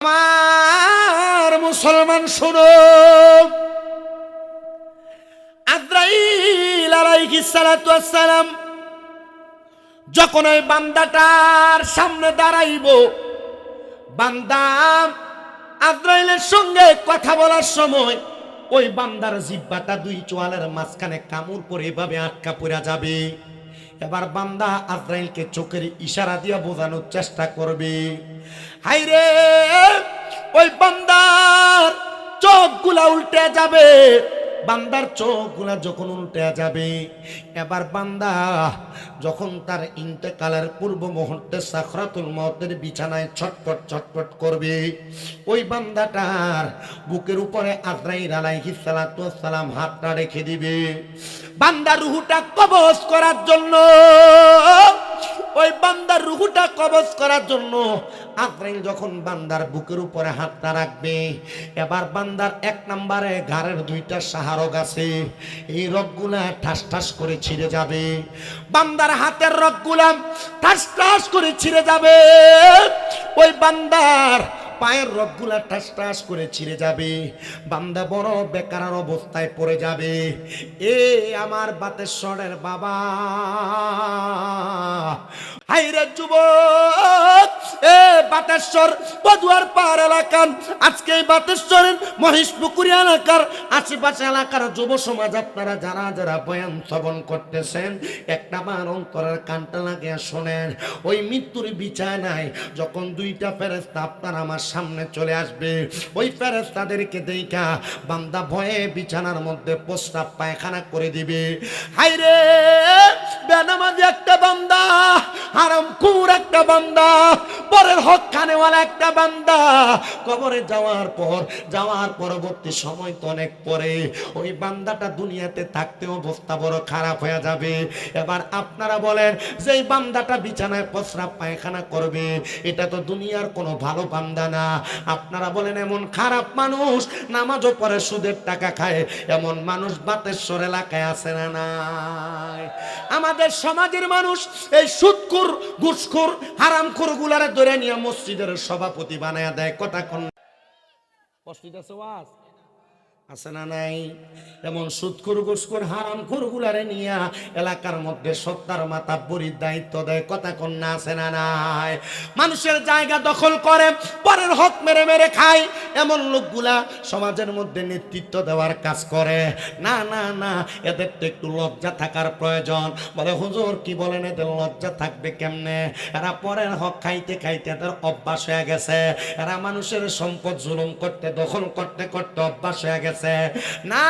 আমার মুসলমান শুনো, আজরাইল আলাইহিস সালাতু ওয়াস সালাম যখন ওই বান্দাটার সামনে দাঁড়াইব, বান্দা আজরাইলের সঙ্গে কথা বলার সময় ওই বান্দার জিহ্বাটা দুই চোয়ালের মাঝখানে কামড় পরে এভাবে আটকা পড়ে যাবে। এবার বান্দা আজরাইলকে চোখের ইশারা দিয়ে বোঝানোর চেষ্টা করবে। হাইরে ওই বান্দার চোখগুলা উল্টে যাবে। বান্দার চোখগুলা যখন উল্টে যাবে, এবার বান্দা যখন তার ইন্তেকালের পূর্ব মুহূর্তে সাকরাতুল মওতের বিছানায় ছটফট ছটফট করবে, ওই বান্দাটার বুকের উপরে আজরাইল আলাইহিস সালাতু ওয়াস সালাম হাতটা রেখে দিবে বান্দার রূহটা কবজ করার জন্য। ওই বান্দার রূহটা কবজ করার জন্য আজরাইল যখন বান্দার বুকের উপরে হাতটা রাখবে, এবার বান্দার এক নম্বরে ঘাড়ের দুইটা সাহারক আছে, এই রগগুলা ঠাস ঠাস করে ছিঁড়ে যাবে। বান্দার হাতের রগগুলা ঠাস ঠাস করে ছিঁড়ে যাবে। ওই বান্দার পায়ের রগগুলা ঠাস ঠাস করে ছিঁড়ে যাবে। বান্দা বড় বেকার অবস্থায় পড়ে যাবে। এ আমার বাতেশ্বরের বাবা, হাইরে যুবক, এ বাতেশ্বর পদুয়ার পাহাড় এলাকার, আজকে এই বাতেশ্বরের মহিষপুকুরি এলাকার আশেপাশে এলাকার যুব সমাজ, আপনারা যারা যারা বয়ান শ্রবণ করতেছেন, একটা বার অন্তরের কানটা লাগিয়ে শোনেন। ওই মৃত্যুর বিছানায় যখন দুইটা ফেরেশতা আপনার আমার সামনে চলে আসবে, ওই ফেরেশতাদেরকে দেখা বান্দা ভয়ে বিছানার মধ্যে প্রস্রাব পায়খানা করে দিবে। হাইরে বেনামাজি একটা বান্দা, হারামখোর একটা বান্দা, পরের হক খানেওয়ালা একটা বান্দা, কবরে যাওয়ার পরবর্তী সময় তো অনেক পরে ওই বান্দাটা দুনিয়াতে থাকতে অবস্থা বড় খারাপ হয়ে যাবে। এবার আপনারা বলেন, যেই বান্দাটা বিছানায় প্রস্রাব পায়খানা করবে, এটা তো দুনিয়ার কোনো ভালো বান্দা না। আপনারা বলেন, এমন খারাপ মানুষ নামাজও পড়ে সুদের টাকা খায়, এমন মানুষ বাতেশ্বর এলাকায় আছে না নাই? আমাদের সমাজের মানুষ এই সুদখোর, ঘুষখোর, হারামখোর গুলারে ধরে নিয়ে মসজিদের সভাপতি বানায় দেয়। কথা কোন কষ্ট আছে না নাই? এমন সুদখোর, ঘুষখোর, হারামখোর গুলারে নিয়া এলাকার মধ্যে সত্তার মাতাব্বরির দায়িত্ব দেয়। কথা কন্যা আছে না নাই? মানুষের জায়গা দখল করে পরের হক মেরে মেরে খায়, এমন লোকগুলা সমাজের মধ্যে নেতৃত্ব দেওয়ার কাজ করে। না না না, এদের তো একটু লজ্জা থাকার প্রয়োজন। বলে, হুজুর কি বলেন, এদের লজ্জা থাকবে কেমনে? এরা পরের হক খাইতে খাইতে এদের অভ্যাস হয়ে গেছে। এরা মানুষের সম্পদ জুলুম করতে, দখল করতে করতে অভ্যাস হয়ে গেছে। না,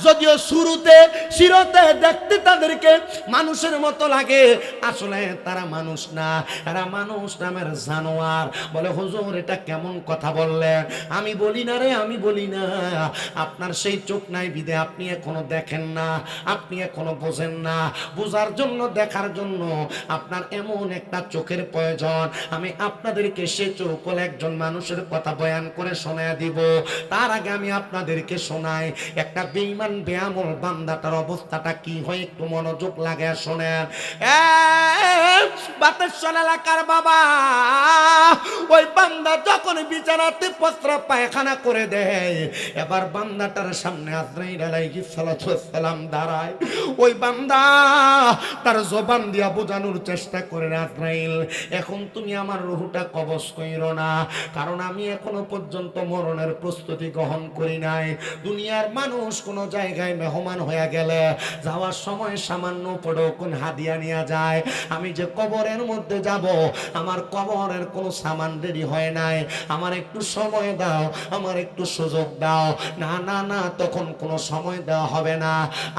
যদিও শুরুতে শিরতে দেখতে তাদেরকে মানুষের মতো লাগে, আসলে তারা মানুষ না, এরা মানুষ নামের জানোয়ার। বলে, হুজুর এটা কেমন কথা বললেন? আমি বলি না রে, আমি বলি না। আপনার সেই চোখ নাই বিদে আপনি এখনো দেখেন না, আপনি এখনো বোঝেন না। বোঝার জন্য, দেখার জন্য আপনার এমন একটা চোখের প্রয়োজন। আমি আপনাদেরকে সে চোখ হলে একজন মানুষের কথা বয়ান করে শোনায় দিব। তার আগে আমি আপনাদেরকে শোনাই একটা বেঈমান বেআমল বান্দাটার অবস্থাটা কি হয়, একটু মনোযোগ লাগায় শোনেন। বাতেশ্বর এলাকার বাবা, ওই বান্দা যখন বিছানাতে প্রস্রাব পায়খানা করে দেয়, এবার বান্দাটার সামনে আজরাইল আলাইহিস সালাতু ওয়াস সালাম দাঁড়ায়। ওই বান্দা তার জবান দিয়া বোঝানোর চেষ্টা করে, আজরাইল এখন তুমি আমার রূহটা কবজ কইরো না, কারণ আমি এখনো পর্যন্ত মরণের প্রস্তুতি গ্রহণ করি নাই। দুনিয়ার মানুষ কোনো জায়গায় মেহমান হয়ে গেলে যাওয়ার সময় সামান্য পড়েও কোন হাদিয়া নিয়ে যায়। আমি যে কবরের মধ্যে যাব, আমার কবরের কোনো সামান রেডি হয় নাই, আমার একটু সময় দাও, আমার একটু সুযোগ দাও। না না না, তখন কোনো সময় দেওয়া হবে না।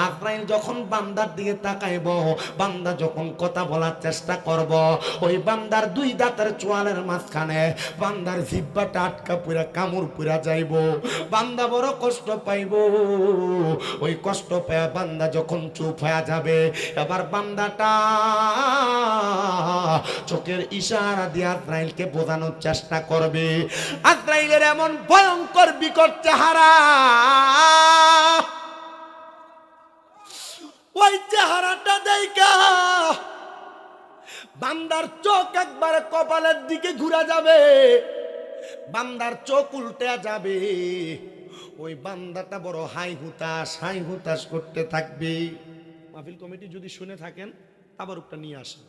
আজরাইল যখন বান্দার দিকে তাকাইব, বান্দা যখন কথা বলার চেষ্টা করব, ওই বান্দার দুই দাঁতের চোয়ালের মাঝখানে বান্দার জিহ্বাটা আটকা পুরা কামড় পুরা যাইব। বান্দা বড় কষ্ট পাইব। ওই কষ্ট পেয়ে বান্দা যখন চুপ হয়ে যাবে, এবার বান্দাটা চোখের ইশারা দিয়ে আজরাইলকে বোঝানোর চেষ্টা করবে। আজরাইলের এমন ভয়ঙ্কর বিকট চেহারা, ওই চেহারাটা দেখা বান্দার চোখ একবারে কপালের দিকে ঘুরে যাবে, বান্দার চোখ উল্টে যাবে, ওই বান্দাটা বড় হাই হুতাশ করতে থাকবে। মাহফিল কমিটি যদি শুনে থাকেন তাবারুকটা নিয়ে আসেন।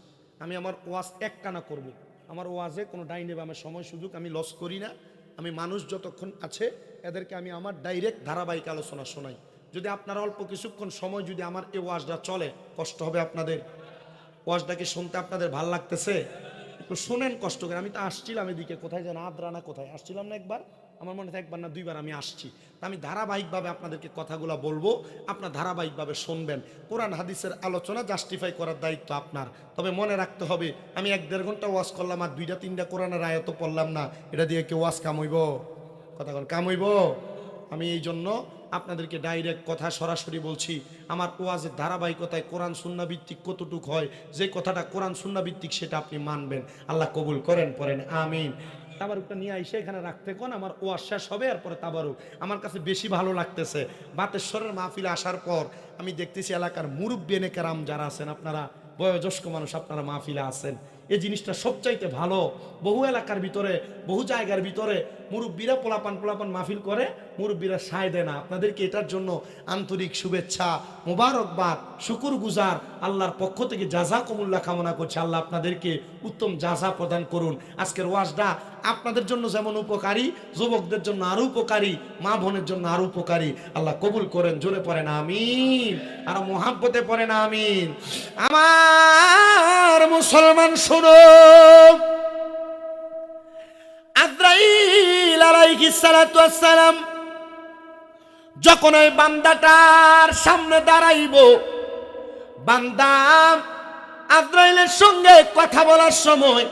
আমি আমার ওয়াজ একটানা করব। আমার ওয়াজে কোনো ডাইনে বামে সময় সুযোগ আমি লস করি না। আমি মানুষ যতক্ষণ আছে এদেরকে আমি আমার ডাইরেক্ট ধারাবাহিক আলোচনা শোনাই। যদি আপনারা অল্প কিছুক্ষণ সময় যদি আমার এই ওয়াজটা চলে, কষ্ট হবে আপনাদের। ওয়াজটাকে শুনতে আপনাদের ভাল লাগতেছে? একটু শোনেন কষ্ট করে। আমি তো আসছিলাম এদিকে, কোথায় যেন আদ্রানা কোথায় আসছিলাম না একবার, আমার মনে হয় একবার না দুইবার আমি আসছি। তা আমি ধারাবাহিকভাবে আপনাদেরকে কথাগুলো বলবো, আপনার ধারাবাহিকভাবে শুনবেন। কোরআন হাদিসের আলোচনা জাস্টিফাই করার দায়িত্ব আপনার। তবে মনে রাখতে হবে, আমি 1-1.5 ঘন্টা ওয়াজ করলাম আর 2-3টা কোরআনের আয়াত পড়লাম না, এটা দিয়ে কেউ ওয়াজ কামইব? কথা কোন কামইব? আমি এই জন্য আপনাদেরকে ডাইরেক্ট কথা সরাসরি বলছি। আমার ওয়াজের ধারাবাহিকতায় কোরআন সুন্নাহ ভিত্তিক কতটুক হয়, যে কথাটা কোরআন সুন্নাহ ভিত্তিক সেটা আপনি মানবেন। আল্লাহ কবুল করেন, পড়েন আমিন। তাবারুকটা নিয়ে আইসে এখানে রাখতে কোন, আমার ওয়াজ শেষ হবে এরপরে তাবারুক। আমার কাছে বেশি ভালো লাগতেছে বাতেশ্বরের মাহফিলে আসার পর আমি দেখতেছি এলাকার মুরব্বী নেকেরাম যারা আছেন, আপনারা বয়োজ্যেষ্ঠ মানুষ, আপনারা মাহফিলে আছেন, এই জিনিসটা সবচাইতে ভালো। বহু এলাকার ভিতরে, বহু জায়গার ভিতরে মুরব্বীরা পোলাপান মাহফিল করে, মুরব্বীরা সায় দেয় না। আপনাদেরকে এটার জন্য আন্তরিক শুভেচ্ছা, মোবারকবাদ, শুকুর গুজার, আল্লাহর পক্ষ থেকে জাযাকুমুল্লাহ কামনা করছি। আল্লাহ আপনাদেরকে উত্তম জাযা প্রদান করুন। আজকের ওয়াজটা আপনাদের জন্য যেমন উপকারী, যুবকদের জন্য আরো উপকারী, মা বোনের জন্য আরো উপকারী। আল্লাহ কবুল করেন। জোরে পড়েন আমিন, আর মুহাব্বতে পড়েন আমিন। আমার মুসলমান শোনো, আজরাইল আলাইহিস সালাতু ওয়াস সালাম যখন ওই বান্দাটার সামনে দাঁড়াইব, বান্দা আজরাইলের সঙ্গে কথা বলার সময়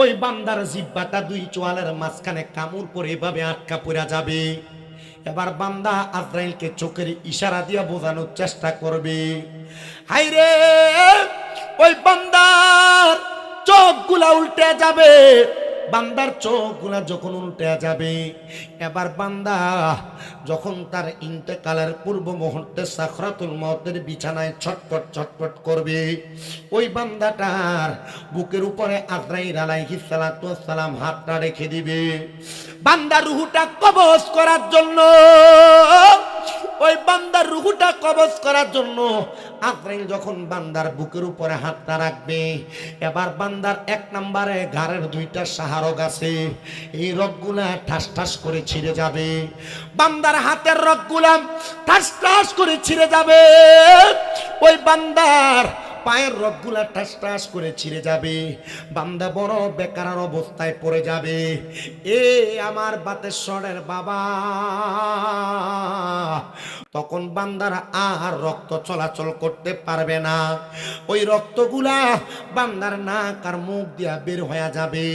ওই বান্দার জিহ্বাটা 2 চোয়ালের মাঝখানে কামড় পরে এভাবে আটকা পড়ে যাবে। এবার বান্দা আজরাইলকে চোখের ইশারা দিয়ে বোঝানোর চেষ্টা করবে। হাইরে, ওই বান্দার চোখগুলা উল্টে যাবে। বান্দার চোখগুলা যখন উল্টে যাবে, এবার বান্দা যখন তার ইন্তেকালের পূর্ব মুহূর্তে সাকরাতুল মওতের বিছানায় ছটফট করবে, ওই বান্দাটার বুকের উপরে আজরাইল আলাইহিস সালাতু ওয়াস সালাম হাতটা রেখে দিবে। বান্দার রূহটা কবজ করার জন্য, ওই বান্দার রূহটা কবজ করার জন্য আজরাইল যখন বান্দার বুকের উপরে হাতটা রাখবে, এবার বান্দার 1 নম্বরে ঘাড়ের 2টা শাহরগ আছে, এই রগগুলা ঠাস করে ছিঁড়ে যাবে। বান্দার হাতের রগগুলা ঠাস করে ছিঁড়ে যাবে। ওই বান্দার পায়ের রগগুলা ঠাস করে ছিঁড়ে যাবে। বান্দা বড় বেকার অবস্থায় পড়ে যাবে। এ আমার বাতেশ্বরের বাবা, তখন বান্দার আর রক্ত চলাচল করতে পারবে না। ওই রক্তগুলা বান্দার নাক আর মুখ দিয়া বের হয়ে যাবে।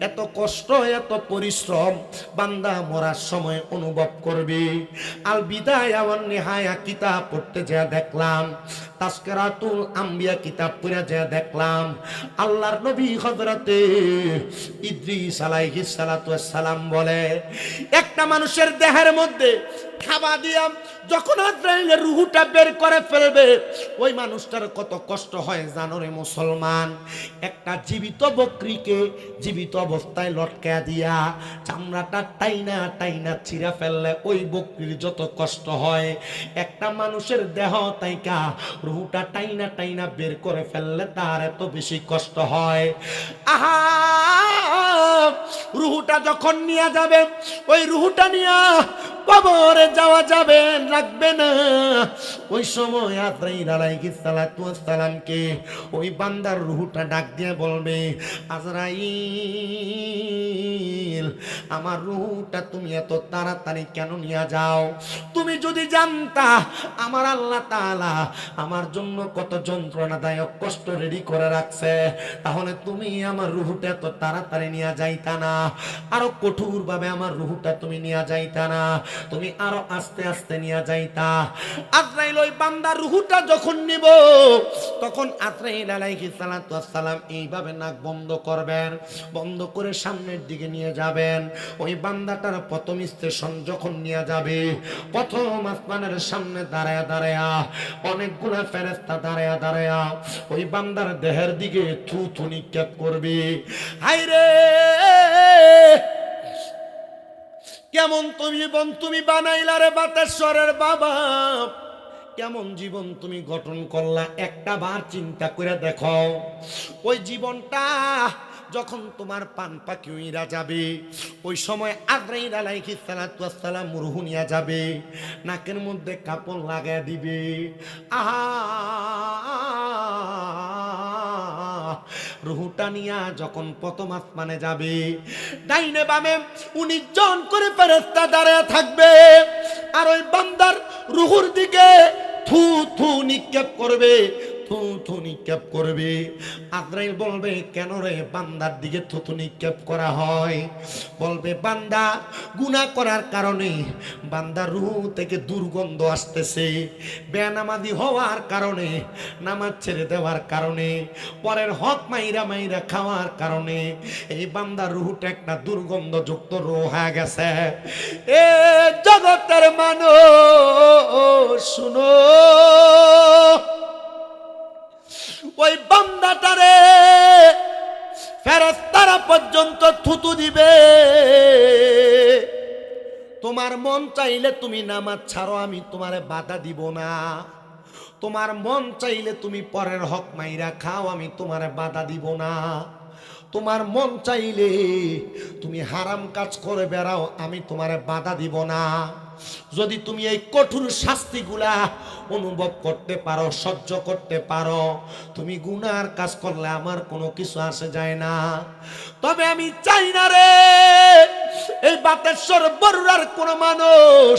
এত কষ্ট, এত পরিশ্রম বান্দা মরার সময় অনুভব করবে। আল বিদায়া ওয়ান নিহায়া কিতাব পড়তে যা দেখলাম, তাজকিরাতুল আম্বিয়া কিতাব পড়ে যা দেখলাম, আল্লাহর নবী হযরতে ইদ্রিস আলাইহিস সালাতু ওয়াস সালাম বলে, একটা মানুষের দেহের মধ্যে খাবা দিয়া যখন আজরাইলের রূহটা বের করে ফেলবে, ওই মানুষটার কত কষ্ট হয় জানো রে মুসলমান? একটা জীবিত বকরিকে জীবিত অবস্থায় লটকা দিয়া চামড়াটা টাইনা ছিঁড়া ফেললে ওই বকরির যত কষ্ট হয়, একটা মানুষের দেহ তাইকা রূহটা টাইনা বের করে ফেললে তার এত বেশি কষ্ট হয়। আহা, রূহটা যখন নিয়ে যাবে, ওই রূহটা নিয়ে কবরে যাওয়া যাবে, লাগবে না। ওই সময় আজরাইল আলাইহিস সালাতু ওয়াস সালামকে ওই বান্দার রূহটা ডাক দিয়ে বলবে, আজরাইল, আমার রূহটা তুমি এত তাড়াতাড়ি কেন নিয়ে যাও? তুমি যদি জানতা আমার আল্লাহ তাআলা আমার জন্য কত যন্ত্রণাদায়ক কষ্ট রেডি করে রাখছে, তাহলে তুমি আমার রূহটা এত তাড়াতাড়ি নিয়ে যাইতা না, আরো কঠোর ভাবে আমার রূহটা তুমি নিয়ে যাইতা না, তুমি আরো আস্তে আস্তে নিয়ে যাইতা। আজরাইল ওই বান্দার রূহটা যখন নিব, তখন আজরাইল আলাইহিস সালাতু ওয়াস সালাম এইভাবে নাক বন্ধ করবেন, বন্ধ করে সামনের দিকে নিয়ে যাবে। যাবেন, ওই বান্দাটার প্রথম স্টেশন যখন নিয়ে যাবে, প্রথম আসমানের সামনে দাঁড়ায়া দাঁড়ায়া অনেকগুলা ফেরেশতা দাঁড়ায়া দাঁড়ায়া ওই বান্দার দেহের দিকে থু থু নিক্ষেপ করবে। হায়রে, কেমন তুমি জীবন তুমি বানাইলা রে বাতেশ্বরের বাবা, কেমন জীবন তুমি গঠন করলা, একটা বার চিন্তা করে দেখো। ওই জীবনটা যখন তোমার পান পাখি উইরা যাবে, ওই সময় আজরাইল আলাইহিস সালাতু ওয়াস সালাম রূহ নিয়া যাবে, নাকের মধ্যে কাপড় লাগায় দিবে। আহা, রুহুটা নিয়া যখন প্রথম আসমানে যাবে, ডাইনে বামে 19 জন করে ফেরেশতা দাঁড়ায় থাকবে, আর ওই বান্দার রুহুর দিকে থু থু নিক্ষেপ করবে, থু থু নিক্ষেপ করবে। আজরাইল বলবে, কেন রে বান্দার দিকে থু থু নিক্ষেপ করা হয়? বলবে, বান্দা গুনাহ করার কারণে বান্দার রূহ থেকে দুর্গন্ধ আসতেছে, বেনামাজি হওয়ার কারণে, নামাজ ছেড়ে দেওয়ার কারণে, পরের হক মাইরা মাইরা খাওয়ার কারণে এই বান্দার রূহটা একটা দুর্গন্ধযুক্ত রূহ হয়ে গেছে। এ জগতের মানুষ শুনো, ওই বান্দাটারে ফেরেশতারা পর্যন্ত থুতু দিবে। তোমার মন চাইলে তুমি নামাজ ছাড়ো, আমি তোমারে বাধা দিব না। তোমার মন চাইলে তুমি পরের হক মাইরা খাও, আমি তোমারে বাধা দিব না। তোমার মন চাইলে তুমি হারাম কাজ করে বেড়াও, আমি তোমারে বাধা দিব না। যদি তুমি এই কঠোর শাস্তিগুলা অনুভব করতে পারো, সহ্য করতে পারো, তুমি গুনার কাজ করলে আমার কোনো কিছু আসে যায় না। তবে আমি চাই না রে এই বাতেশ্বর বরুড়ার কোন মানুষ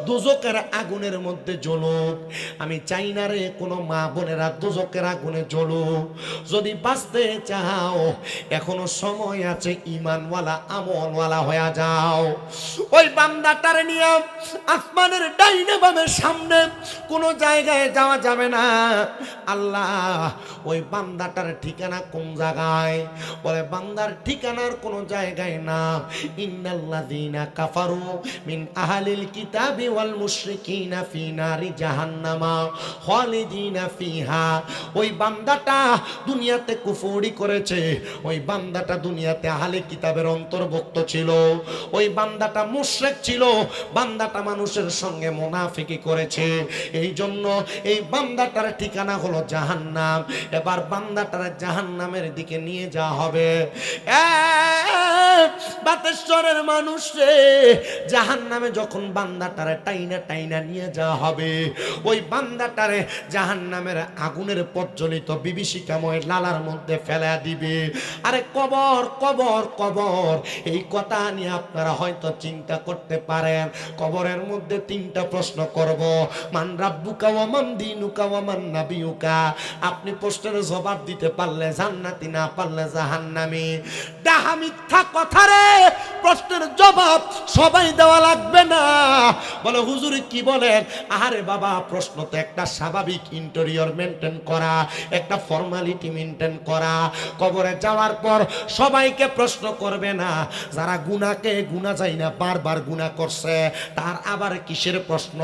দোজকের আগুনের মধ্যে জ্বলুক। আমি চাই না রে কোনো মা বোনেরা দোজকের আগুনে জ্বলুক। যদি বাঁচতে চাও এখনো সময় আছে, ইমানওয়ালা আমলওয়ালা হয়ে যাও। ওই বান্দাটারে নিয়ে আসমানের ডাইনে বামের সামনে কোনো জায়গায় যাওয়া যাবে না। আল্লাহ ওই বান্দাটার ঠিকানা কোন জায়গায়? বলে, বান্দার ঠিকানার কোনো জায়গায় না। ইন্নাল্লাযীনা কাফারু মিন আহলিল কিতাবি ওয়াল মুশরিকিনা ফি নারি জাহান্নামা খালিদিনা ফিহা। ওই বান্দাটা দুনিয়াতে কুফরি করেছে, ওই বান্দাটা দুনিয়াতে আহলে কিতাবের অন্তর্ভুক্ত ছিল, ওই বান্দাটা মুশরিক ছিল, বান্দাটা মানুষের সঙ্গে মুনাফিকি করেছে। এই জন্য এই বান্দাটার ঠিকানা হলো জাহান্নাম। এবার বান্দাটার জাহান্নামের দিকে নিয়ে যাওয়া হবে। বাতেশ্বরের মানুষ রে, জাহান্নামে যখন বান্দাটারে টাইনা টাইনা নিয়ে যাওয়া হবে, ওই বান্দাটারে জাহান্নামের আগুনের প্রজ্বলিত বিভীষিকাময় লালার মধ্যে ফেলা দিবে। আরে কবর কবর কবর, এই কথা নিয়ে আপনারা হয়তো চিন্তা করতে পারেন। কবরের মধ্যে 3টা প্রশ্ন করব, মান রাব্বুকা ওয়া মান দীনুকা ওয়া মান নাবিয়ুকা। আপনি প্রশ্নের জবাব দিতে পারলে জান্নাতি, না পারলে জাহান্নামী। ডাহা মিথ্যা কথা রে, প্রশ্নের জবাব সবাই দেওয়া লাগবে না। বলে, হুজুর কি বলেন? আরে বাবা, প্রশ্ন তো একটা স্বাভাবিক ইন্টেরিয়র মেনটেন করা, একটা ফর্মালিটি মেনটেন করা। কবরে যাওয়ার পর সবাইকে প্রশ্ন করবে না। যারা গুনাহকে গুনাহ যায় না, বারবার গুনাহ করছে, তার আবার কিসের প্রশ্ন?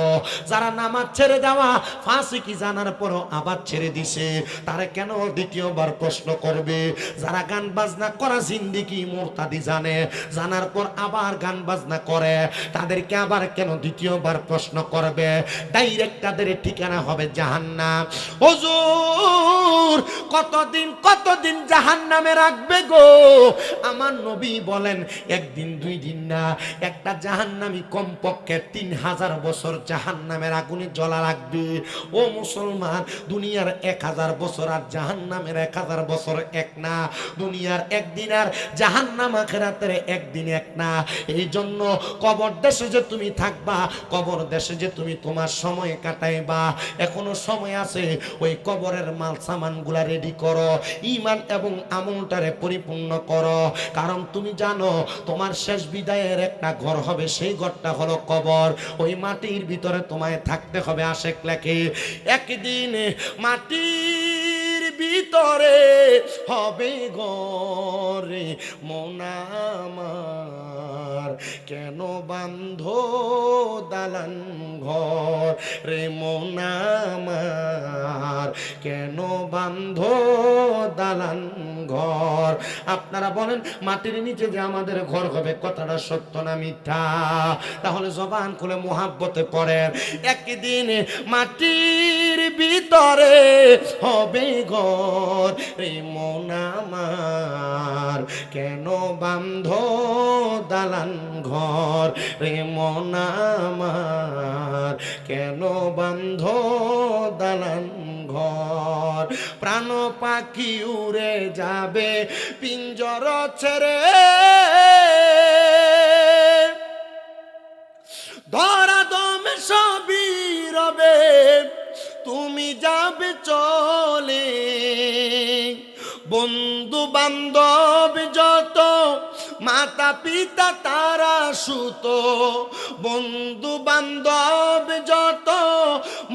যারা নামাজ ছেড়ে দেওয়া ফাসিকি জানার পরও আবার ছেড়ে দিছে, তারা কেন দ্বিতীয়বার প্রশ্ন করবে? যারা গান বাজনা করা জিন্দেগি মুরতাদি জানে, জানার পর আবার গান বাজনা করে, তাদেরকে আবার কেন দ্বিতীয়বার প্রশ্ন করবে? ডাইরেক্ট তাদের ঠিকানা হবে জাহান্নাম। হুজুর কতদিন কতদিন জাহান্নামে রাখবে গো? আমার নবী বলেন, একদিন 2 দিন না, একটা জাহান্নামী কমপক্ষে 3000 বছর জাহান্নামের আগুনে জ্বলা লাগবে। ও মুসলমান, দুনিয়ার 1000 বছর আর জাহান্নামের 1000 বছর এক না। দুনিয়ার একদিন আর জাহান্নাম আখিরাতের একদিন এক না। এই জন্য কবর দেশে যে তুমি থাকবা, কবর দেশে যে তুমি তোমার সময় কাটাইবা, এখনো সময় আছে। ওই কবরের মাল সামানগুলা রেডি করো, ঈমান এবং আমলটারে পরিপূর্ণ করো। কারণ তুমি জানো তোমার শেষ বিদায়ের একটা ঘর হবে, সেই ঘরটা হলো কবর। ওই মাটির ভিতরে তোমায় থাকতে হবে আশেক লেখে। একদিন মাটির ভিতরে হবে ঘরে মন আমার। কেন বান্ধ দালান ঘর রে মন আমার, কেন বান্ধ দালান ঘর। আপনারা বলেন মাটির নিচে যে আমাদের ঘর হবে, কথাটা সত্য না মিথ্যা? তাহলে জবান খুলে মুহাব্বতে পড়েন, একদিন মাটির ভিতরে হবে ঘর রে মন আমার, কেন বান্ধ দালান ঘর রে মন আমার, কেন বান্ধ দালান ঘর। প্রাণ পাখি উড়ে যাবে পিঞ্জর ছেড়ে, ধরা দমে সবই রবে তুমি যাবে চলে। বন্ধু বান্ধব যত মাতা পিতা তারা সুত, বন্ধু বান্ধব যত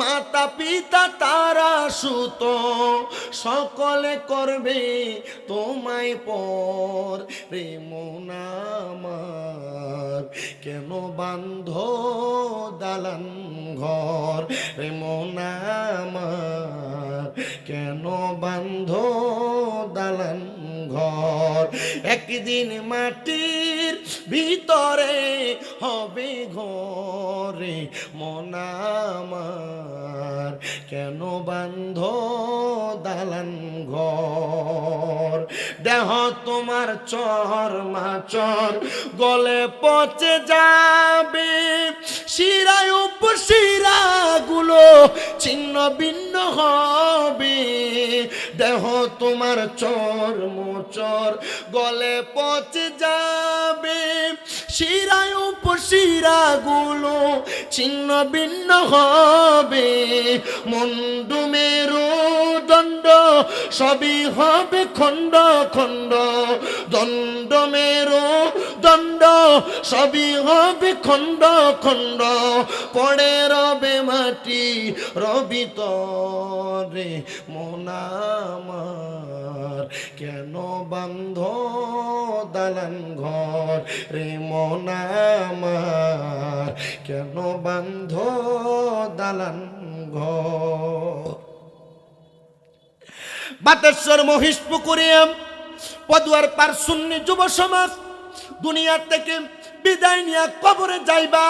মাতা পিতা তারা সুত, সকলে করবে তোমায় পর রে মন আমার, কেন বান্ধ দালান ঘর রে মন আমার, কেন বান্ধ দালান ঘর। একদিন মাটির ভিতরে হবে ঘরে মন আমার, কেন বান্ধ দালান ঘর। দেহ তোমার চর মাচর গলে পচে যাবে, শিরায় উপশিরা গুলো ছিন্ন ভিন্ন হবে। দেহ তোমার চর মোচর গলে পচে যাবে, শিরায় উপশিরা গুলো ছিন্ন ভিন্ন হবে। মুন্ডু মেরু দণ্ড সবই হবে খণ্ড খণ্ড, দণ্ড মেরু দণ্ড সবই হবে খণ্ড খণ্ড। পড়ে রবে মাটি রবি তরে মন আমার, কেন বান্ধ দালান ঘর রে মন আমার, কেন বান্ধ দালান ঘর। বাতেশ্বর মহিষপুকুরিয়া পদুয়ার পার সুন্নি যুব সমাজ দুনিয়া থেকে বিদায় নিয়ে কবরে যাইবা।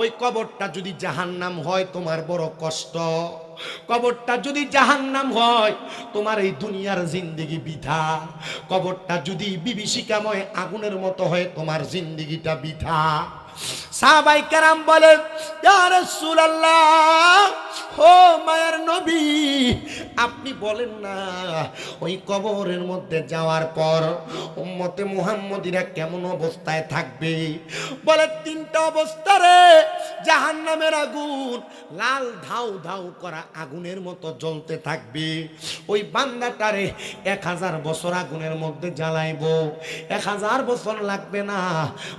ওই কবরটা যদি জাহান্নাম হয় তোমার বড় কষ্ট, কবরটা যদি জাহান্নাম হয় তোমার এই দুনিয়ার জিন্দেগি বৃথা, কবরটা যদি বিভীষিকাময় আগুনের মতো হয় তোমার জিন্দেগিটা বৃথা। সাহাবায়ে কেরাম বলেন, ইয়া রাসূলুল্লাহ, ও মায়ের নবী, আপনি বলেন না ওই কবরের মধ্যে যাওয়ার পর উম্মতে মুহাম্মদীরা কেমন অবস্থায় থাকবে? বলে তিনটা অবস্থা রে। জাহান্নামের আগুন লাল ধাউ ধাউ করা আগুনের মতো জ্বলতে থাকবে। ওই বান্দাটারে 1000 বছর আগুনের মধ্যে জ্বালাইবো, 1000 বছর লাগবে না,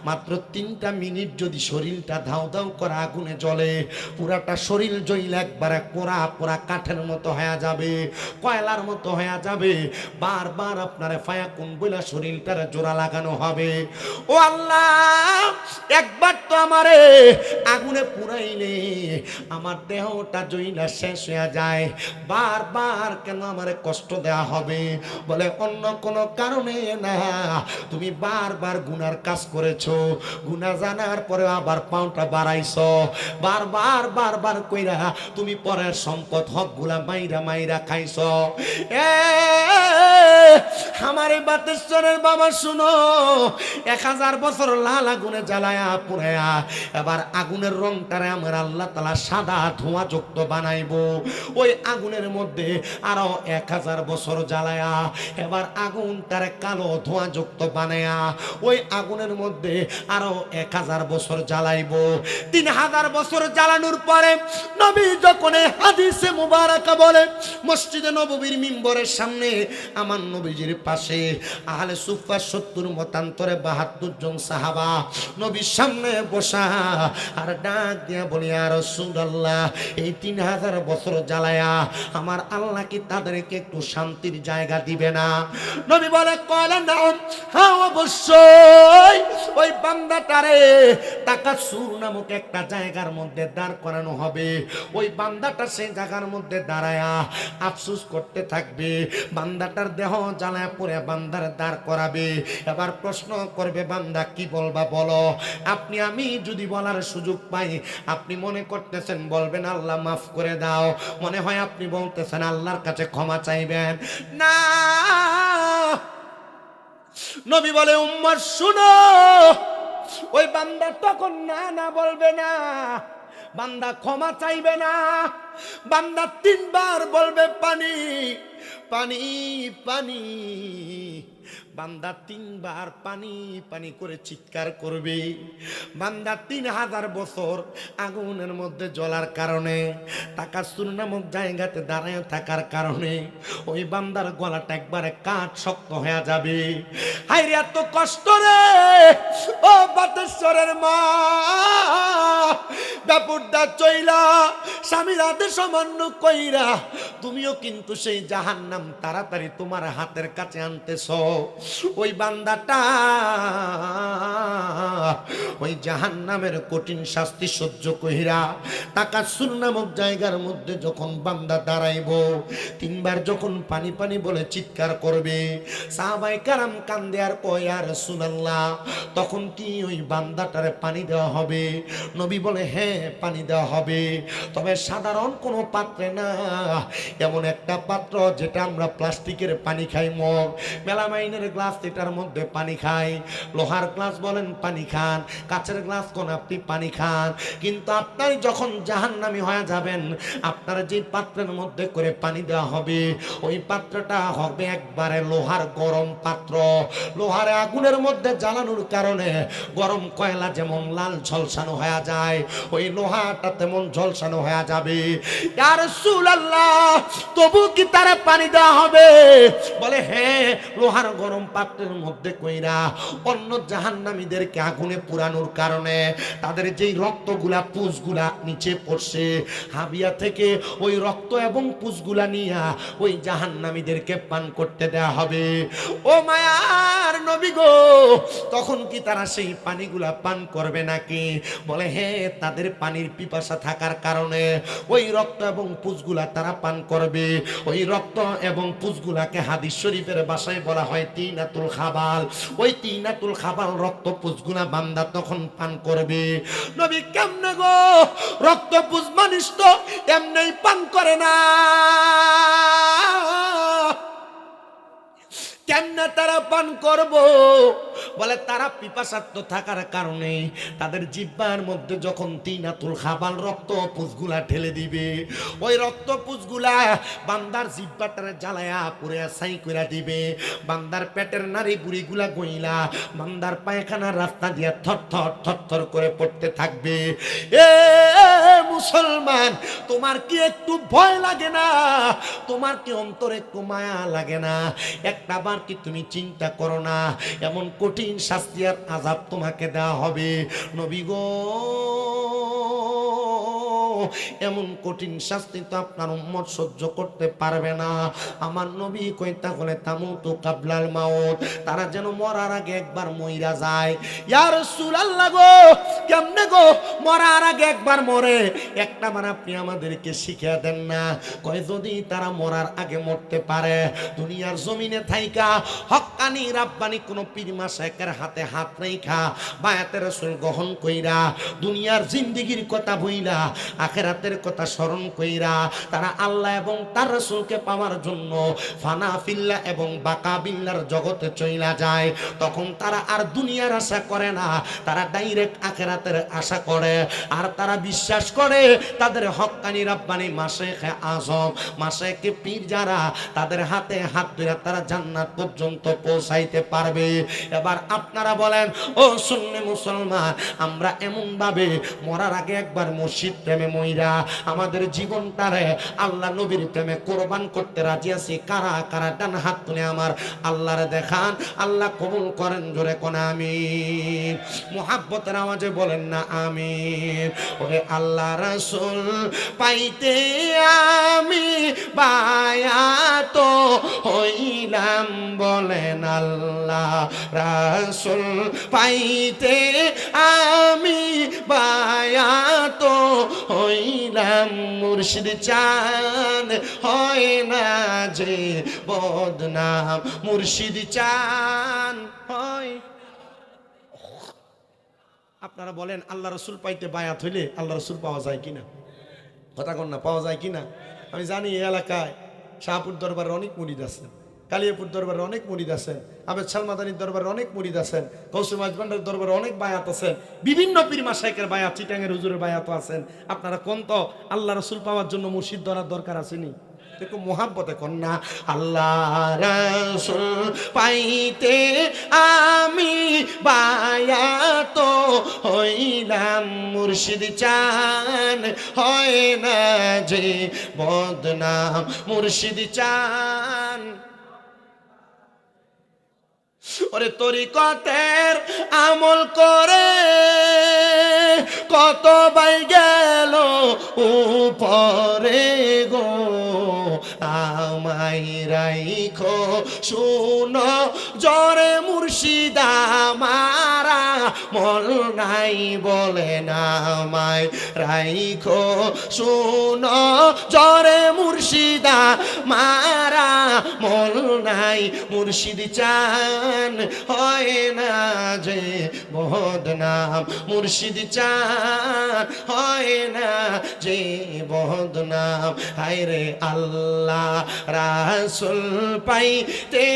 মাত্র 3টা মিনিট যদি শরীরটা ধাউ ধাউ করা আগুনে জ্বলে, পুরাটা শরীর জ্বলে একবারে পোড়া পোড়া কাঠের মতো হয়ে যাবে, কয়লার মতো হয়ে যাবে। বারবার আপনারে ফায়াকুন বইলা শরীরটারে জোড়া লাগানো হবে। ও আল্লাহ, একবার তো আমারে আগুনে পুরাইলে আমার দেহটা জ্বলা শেষ হয়ে যায়, বারবার কেন আমারে কষ্ট দেয়া হবে? বলে অন্য কোনো কারণে না, তুমি বারবার গুনার কাজ করেছো, গুনাহ জানার পরে আবার পাউটা বাড়াইছো, বারবার বারবার কইরা তুমি পরের সম্পদ হকগুলা মাইরা মাইরা খাইছো। আমার এই বাতেশ্বরের বাবা শুনো, 1000 বছর লাল আগুনে জ্বালায়া পুরায়া এবার আগুনের রংটারে আমার আল্লাহ তাআলা সাদা ধোঁয়া যুক্ত বানাইবো। ওই আগুনের মধ্যে আরো 1000 বছর জ্বালায়া এবার আগুনটারে কালো ধোঁয়া যুক্ত বানায়া ওই আগুনের মধ্যে আরো 1000 বছর জ্বালাইবো। 3000 বছর জ্বালানোর পরে নবী যখন হাদিসে মুবারাকা বলে, মসজিদে নববীর মিম্বরের সামনে আমার নবীজির পাশে আহলে সুফফা 70 মতান্তরে 72 জন সাহাবা নবীর সামনে বসা আর ডাক দিয়া বলি আর রাসূলুল্লাহ এই 3000 বছর জ্বালায়া আমার আল্লাহ কি তাদেরকে একটু শান্তির জায়গা দিবে না? নবী বলে কয়লা নাম, হ্যাঁ অবশ্যই। ওই বান্দাটারে তাকাসুর নামক একটা জায়গার মধ্যে দাঁড় করানো হবে। ওই বান্দাটা সেই জায়গার মধ্যে দাঁড়ায়া আফসোস করতে থাকবে, বান্দাটার দেহ জ্বালায় পড়ে বান্দার দাঁড় করাবে। এবার প্রশ্ন করবে, বান্দা কি বলবা বলো। আপনি আমি যদি বলার সুযোগ পাই, আপনি মনে করতেছেন বলবেন আল্লাহ মাফ করে দাও, মনে হয় আপনি বলতেছেন আল্লাহর কাছে ক্ষমা চাইবেন। না, নবী বলে উম্মত শুনো, ওই বান্দা তখন না না বলবে না, বান্দা ক্ষমা চাইবে না, বান্দা 3 বার বলবে পানি পানি পানি। বান্দা 3 বার পানি পানি করে চিৎকার করবে। বান্দা 3000 বছর আগুনের মধ্যে জ্বলার কারণে, তাকাসুর নামক জায়গাতে দাঁড়ায় থাকার কারণে ওই বান্দার গলাটা একবারে কাঠ শক্ত হয়ে যাবে। হায়রে এত কষ্ট রে ও বাতেশ্বরের মা, ব্যাপুরটা চইলা স্বামীর আদেশ অমান্য কইরা তুমিও কিন্তু সেই জাহান্নাম তাড়াতাড়ি তোমার হাতের কাছে আনতেছ। ওই বান্দাটা ওই জাহান্নামের কঠিন শাস্তি সহ্য কইরা তাকাসুর নামক জায়গার মধ্যে যখন বান্দা দাঁড়াইব, 3 বার যখন পানি পানি বলে চিৎকার করবে, সাহাবায়ে কেরাম কান্দে আর কয় ইয়া রাসূলুল্লাহ তখন কি ওই বান্দাটারে পানি দেওয়া হবে? নবী বলে হ্যাঁ পানি দেওয়া হবে, তবে সাধারণ কোনো পাত্রে না, এমন একটা পাত্র যেটা আমরা প্লাস্টিকের পানি খাই, মগ মেলামাইনের গ্লাস এটার মধ্যে পানি খাই, লোহার গ্লাস বলেন পানি খান, কাচের গ্লাস কোন আপনি পানি খান। কিন্তু আপনার যখন জাহান্নামী হয়ে যাবেন, আপনার যে পাত্রের মধ্যে করে পানি দেওয়া হবে, ওই পাত্রটা হবে একবারে লোহার গরম পাত্র। লোহার আগুনের মধ্যে জ্বালানোর কারণে গরম কয়লা যেমন লাল ঝলসানো হয়ে যায়, ওই লোহাটা তেমন ঝলসানো হয়ে যাবে। ইয়া রাসূলুল্লাহ তবু কি তারা পানি দেওয়া হবে? বলে হ্যাঁ, লোহার গরম পাত্রের মধ্যে কইরা অন্য জাহান্নামীদেরকে আগুনে পুরানোর কারণে তাদের যেই রক্তগুলা পুষগুলা নিচে পড়ছে, হাবিয়া থেকে ওই রক্ত এবং পুষগুলা নিয়া ওই জাহান্নামীদেরকে পান করতে দেয়া হবে। ও মায়ার নবী গো, তখন কি তারা সেই পানিগুলা পান করবে নাকি? বলে হ্যাঁ, তাদের পানির পিপাসা থাকার কারণে ওই রক্ত এবং পুষগুলা তারা পান করবে। ওই রক্ত এবং পুষগুলাকে হাদিস শরীফের ভাষায় বলা হয় তিনাতুল খাবাল। ওই তিনাতুল খাবাল রক্ত পুষগুলা বান্দা তখন পান করবে। নবী কেমনে গো, রক্ত পুষ মানুষ তো এমনি পান করে না, কেমনে তারা পান করব? বলে তারা পিপাসার্থ থাকার কারণে তাদের জিহ্বার মধ্যে যখন তিনাতুল খাবাল রক্ত পুষগুলা ঢেলে দিবে, ওই রক্ত পুষগুলা বান্দার জিহ্বাটারে জ্বালায়া পুরে ছাই কইরা দিবে। বান্দার পেটের নাড়ি বুড়িগুলা গইলা বান্দার পায়খানার রাস্তা দিয়ে থরথর করে পড়তে থাকবে। এ মুসলমান, তোমার কি একটু ভয় লাগে না? তোমার কি অন্তরে একটু মায়া লাগে না? একটা বার কি তুমি চিন্তা করো না, এমন কঠিন শাস্তি আর আযাব তোমাকে দেওয়া হবে। নবী গো, এমন কঠিন শাস্তি তো আপনার উম্মত সহ্য করতে পারবে না। আমার নবী কইতা বলে তামুতু কাবলাল মাউত, তারা যেন মরার আগে একবার মইরা যায়। ইয়া রাসূলুল্লাহ গো, কেমনে গো মরার আগে একবার মরে? একটা বার আপনি আমাদেরকে শিখিয়ে দেন না। কয় যদি তারা মরার আগে মরতে পারে, দুনিয়ার জমিনে থাইকা হক্কানি রাব্বানি কোন পীর মাশায়েখের হাতে হাত রাইখা বায়াতে রাসূল গ্রহণ কইরা দুনিয়ার জিন্দেগির কথা বইলা আখিরাতের কথা স্মরণ কইরা তারা আল্লাহ এবং তার রাসূলকে পাওয়ার জন্য ফানা ফিল্লাহ এবং বাকা বিল্লাহর জগতে চইলা যায়, তখন তারা আর দুনিয়ার আশা করে না, তারা ডাইরেক্ট আখিরাতের আশা করে। আর তারা বিশ্বাস করে তাদের হক্কানি রাব্বানি মাশায়েখে আযম মাশায়েখে পীর যারা, তাদের হাতে হাত ধরে তারা জান্নাত পর্যন্ত পৌঁছাইতে পারবে। এবার আপনারা বলেন ও সুন্নি মুসলমান, আমরা এমন ভাবে মরার আগে একবার মসজিদ প্রেমে মইরা আমাদের জীবনটারে আল্লাহ নবীর প্রেমে কোরবান করতে রাজি আছি? কারা কারা ডান হাত তুলে আমার আল্লাহরে দেখান, আল্লাহ কবুল করেন। জোরে কোন আমিন। মুহাব্বতের আওয়াজে বলেন না আমিন। ওরে আল্লাহ রাসূল পাইতে আমি বায়াত হইলাম, বলেন আল্লাহ রাসূল পাইতে আমি বায়াত হইলাম। মুর্শিদ চান হয় না যে বদনাম, মুর্শিদ চান হয়। আপনারা বলেন আল্লাহ রসুল পাইতে বায়াত হইলে আল্লাহ রসুল পাওয়া যায় কিনা? কথা কন না, পাওয়া যায় কিনা? আমি জানি এই এলাকায় শাহপুর দরবারের অনেক মুরিদ আছেন, কালিয়াপুর দরবারে অনেক মুরিদ আছেন, আবেদ সালমাদানির দরবারে অনেক মুরিদ আছেন, কৌসুম আজমান্ডার দরবারে অনেক বায়াত আছেন, বিভিন্ন পীর মাশায়েখের বায়াত, চিটাঙ্গের হুজুরের বায়াতও আছেন। আপনারা কোন তো আল্লাহ রসুল পাওয়ার জন্য মুর্শিদ ধরার দরকার আসেনি? দেখো মোহাব্বতে কন্যা আল্লাহ রাসূল পাইতে আমি বায়াত হইলাম, মুর্শিদ চান হয় না যে বদনাম, মুর্শিদ চান। ওরে তরিকতের আমল করে কত বাই গেল উপরে গো, আমায় রাইখো শুনো জরে মুর্শিদা মারা মল নাই, বলে না আমায় রাইখো শুনো জরে মুর্শিদা মারা মল নাই, মুর্শিদ চান হয় না যে বদনাম, মুর্শিদ চান হয় না যে বদনাম। হায়রে আল্লাহ রাসূল পাইতে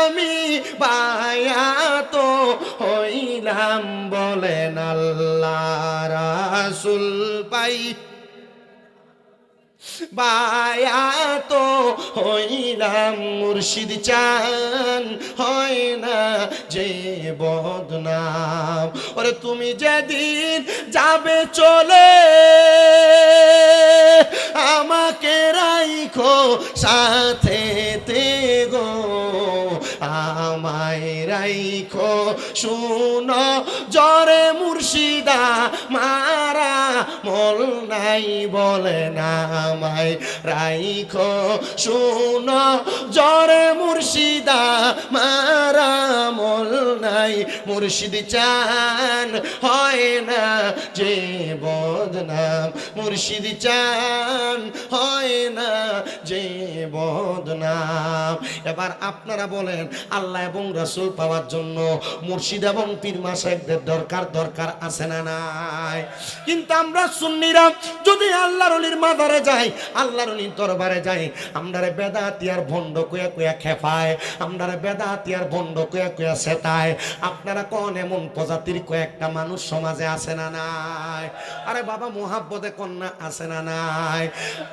আমি বায়াত হইলাম, বলেন আল্লাহ রাসূল পাই বায়াত হইলাম, মুর্শিদ চান হয় না যে বদনাম। ওরে তুমি যেদিন যাবে চলে আমাকে রাইখো সাথেতে গো, আমায় রাইখো শুনো জরে মুর্শিদা মারা মল নাই, বলে না আমায় রাইখো শুনো জরে মুর্শিদা মারা মল নাই, মুর্শিদ চান হয় না যে বদনাম, মুর্শিদ চান হয় না যে বদনাম। এবার আপনারা বলেন আল্লাহ এবং রাসূল পাওয়ার জন্য মুর্শিদ এবং পীর মাশায়েখদের দরকার আছে না নাই? কিন্তু আমরা সুন্নিরা যদি আল্লাহর ওলির মাজারে যাই, আল্লাহর ওলির দরবারে যাই, আমরারে বেদাতি আর ভণ্ড কইয়া কইয়া খেপায়, আমরারে বেদাতি আর ভণ্ড কইয়া কইয়া সেতায়। আপনারা কোন এমন প্রজাতির কয়েকটা মানুষ সমাজে আছে না নাই? আরে বাবা মুহাব্বতে কন্যা আছে না নাই?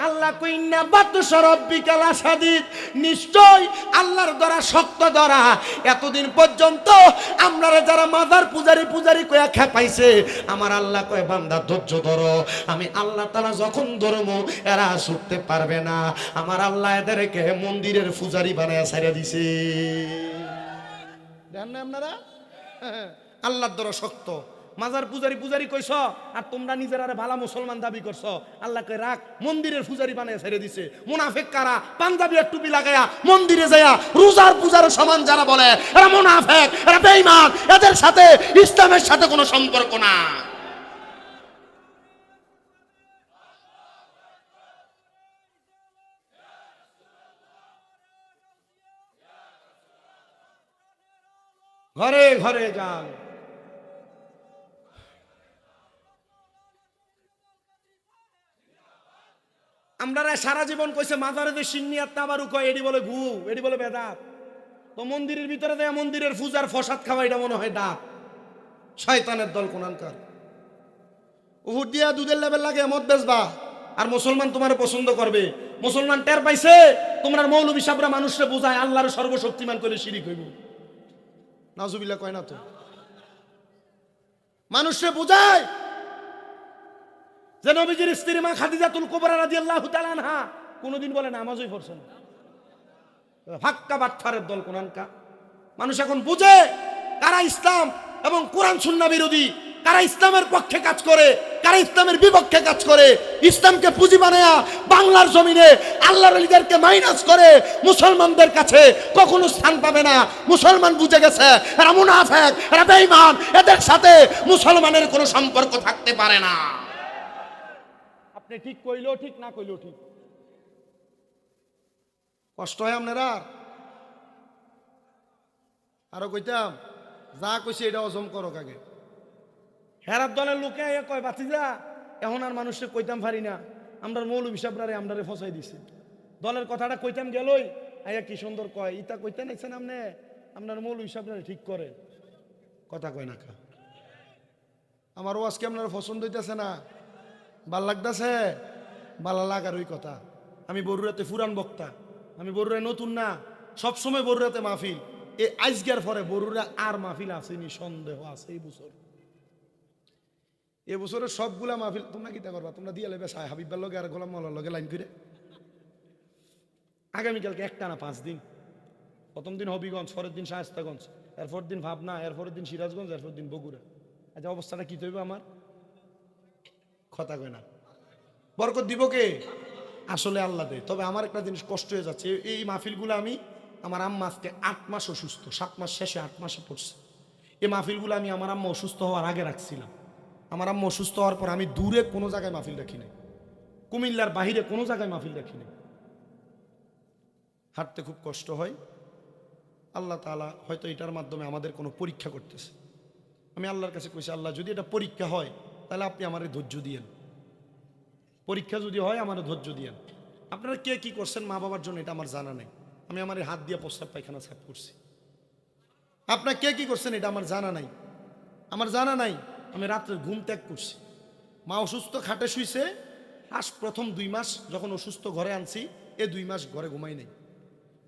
আল্লাহ কইনা বাতুশ রব্বিকাল আসাদিদ, নিশ্চয় আল্লাহর দ্বারা শক্ত ধরা। এতদিন পর্যন্ত আমরারে যারা মাজার পূজারি কইয়া খেপাইছে, আমার আল্লাহ কয় বান্দা ধৈর্য ধরো, আমি আল্লাহ তাআলা যখন ধরমু এরা ছুটতে পারবে না। আমার আল্লাহ এদেরকে মন্দিরের পূজারি বানায়া ছাইরা দিছে। জানেন না আপনারা? আল্লাহর দ্বারা শক্ত। মাজার পূজারি কইছ আর তোমরা নিজের আরে ভালো মুসলমান দাবি করছ। আল্লাহ কয় রাখ, মন্দিরের পূজারি বানায় ছেড়ে দিছে। মুনাফিক কারা? পাঞ্জাবি আর টুপি লাগায়া মন্দিরে যায়া রোজার পূজার সমান যারা বলে এরা মুনাফিক, এরা বেঈমান, এদের সাথে ইসলামের সাথে কোনো সম্পর্ক না। ঘরে ঘরে যান। আমরা সারা জীবন কইছে মাজারে যে সিন্নিয়াত তাবারু কয়, এডি বলে ঘু, এডি বলে বেদাত। তো মন্দিরের ভিতরে দেয়া মন্দিরের পূজার ফসাদ খাওয়া, এটা মনে হয় দাঁত। শয়তানের দল কোনানকার। উহুদ দিয়া দুধের লেবেল লাগে মদ বেচবা, আর মুসলমান তোমার পছন্দ করবে। মুসলমান টের পাইছে তোমরা মৌলবী সাহেবরা মানুষরে বোঝায় আল্লাহর সর্বশক্তিমান করে শিরিক হইব। নাউজুবিল্লাহ কয় না তো? মানুষরে বোঝায় যে নবীজির স্ত্রী মা খাদিজাতুল কুবরা রাদিয়াল্লাহু তাআলা আনহা কোনোদিন বলে নামাজই পড়ছেন না। ফাক্কা বাটখারের দল কোরআনকা। মানুষ এখন বুঝে কারা ইসলাম এবং কোরআন সুন্নাহ বিরোধী, কারা ইসলামের পক্ষে কাজ করে, কারা ইসলামের বিপক্ষে কাজ করে। ইসলামকে পুঁজি বানায়া বাংলার জমিনে আল্লাহর ওলিদেরকে মাইনাস করে মুসলমানদের কাছে কখনো স্থান পাবে না। মুসলমান বুঝে গেছে এরা মুনাফিক, এরা বেঈমান, এদের সাথে মুসলমানের কোনো সম্পর্ক থাকতে পারে না। আপনি ঠিক কইলেও ঠিক, না কইলেও ঠিক। কষ্ট হয় আপনারা? আরো কইতাম যা কইছে এটা হজম করো কাগে। হেরার দলের লোকে কয় বাতিজা এখন আর মানুষকে কইতাম পারি না, আমরা মৌলভী সাহেবরা আমরারে ফসাই দিছি। দলের কথাটা কইতাম গেলই আয়া কি সুন্দর কয়, ইতা কইতে নাইছেন আপনি আপনার মৌলভী সাহেবরা ঠিক করে কথা কয় না খা। আমার ওয়াজ কি আপনারা পছন্দ হইতেছে না? ভাল লাগতেছে? ভালো লাগার ওই কথা। আমি বরুড়াতে ফুরান বক্তা, আমি বরুড়ায় নতুন না, সবসময় বরুড়াতে মাহফিল। এই আজকের পরে বরুড়া আর মাহফিল আসেনি, সন্দেহ আছে এই বছর। এবছরের সবগুলা মাহফিল তোমরা কিতা করবা, তোমরা দিয়ে লেবে সাই হাবিবার লগে আর গোলাম মাওলার লগে লাইন করে আগামীকালকে একটানা 5 দিন। প্রথম দিন হবিগঞ্জ, পরের দিন শায়েস্তাগঞ্জ, এরপর দিন ভাবনা, এরপরের দিন সিরাজগঞ্জ, এরপর দিন বগুড়া। আচ্ছা অবস্থাটা কি হইবে আমার? কথা কয় না। বরকত দিব কে? আসলে আল্লাহ দেয়। তবে আমার একটা জিনিস কষ্ট হয়ে যাচ্ছে, এই মাহফিলগুলো আমি, আমার আম্মা আজকে 8 মাস অসুস্থ, 7 মাস শেষে 8 মাসে পড়ছে। এই মাহফিলগুলো আমি আমার আম্মা অসুস্থ হওয়ার আগে রাখছিলাম। আমার আম্মা অসুস্থ হওয়ার পর আমি দূরে কোনো জায়গায় মাহফিল রাখি নাই, কুমিল্লার বাহিরে কোনো জায়গায় মাহফিল রাখি নাই। হাঁটতে খুব কষ্ট হয়। আল্লাহ তাআলা হয়তো এটার মাধ্যমে আমাদের কোনো পরীক্ষা করতেছে। আমি আল্লাহর কাছে কইছি, আল্লাহ যদি এটা পরীক্ষা হয় তাহলে আপনি আমার ধৈর্য দিয়েন, পরীক্ষা যদি হয় আমার ধৈর্য দিয়েন। আপনারা কে কি করছেন মা বাবার জন্য এটা আমার জানা নেই, আমি আমার হাত দিয়ে প্রস্রাব পায়খানা সাফ করছি। আপনারা কে কি করছেন এটা আমার জানা নাই, আমার জানা নাই। আমি রাত্রে ঘুম ত্যাগ করছি। মা অসুস্থ খাটে শুইছে, প্রথম 2 মাস যখন অসুস্থ ঘরে আনছি, 2 মাস ঘরে ঘুমাই নাই।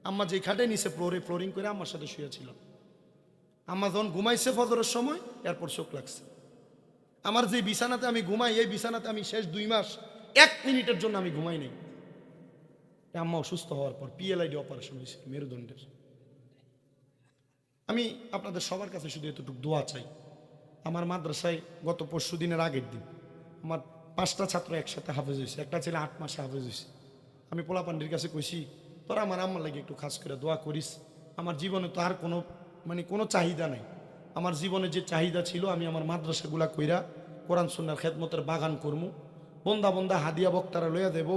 আম্মা যেই খাটে নিচে ফ্লোরিং করে আমার সাথে শুয়েছিল। আম্মা যখন ঘুমাইছে ফজরের সময়, এরপর চোখ লাগছে। আমার যে বিছানাতে আমি ঘুমাই, এই বিছানাতে আমি শেষ 2 মাস 1 মিনিটের জন্য আমি ঘুমাই নাই। আম্মা অসুস্থ হওয়ার পর PLID অপারেশন হয়েছে মেরুদণ্ডের। আমি আপনাদের সবার কাছে শুধু এতটুকু দোয়া চাই। আমার মাদ্রাসায় গত পরশু দিনের আগের দিন আমার 5টা ছাত্র একসাথে হাফেজ হয়েছে, একটা ছেলে 8 মাসে হাফেজ হয়েছে। আমি পোলাপান্ডির কাছে কইছি, তোরা আমার আম্মার লাগে একটু খাস করে দোয়া করিস। আমার জীবনে তো আর কোনো চাহিদা নাই। আমার জীবনে যে চাহিদা ছিল, আমি আমার মাদ্রাসাগুলা কইরা কোরআন সুন্নাহর খেদমতের বাগান করমু। বন্দা বন্দা হাদিয়া বক্তারা লইয়া দেব,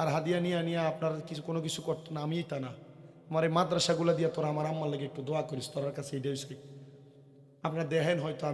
আর হাদিয়া নিয়ে আপনার কোনো কিছু করতো না। আমিই তা না, আমার এই মাদ্রাসাগুলা দিয়া তোরা আমার আম্মার লাগে একটু দোয়া করিস, তোর কাছে এইটাই। আপনারা দেখেন হয়তো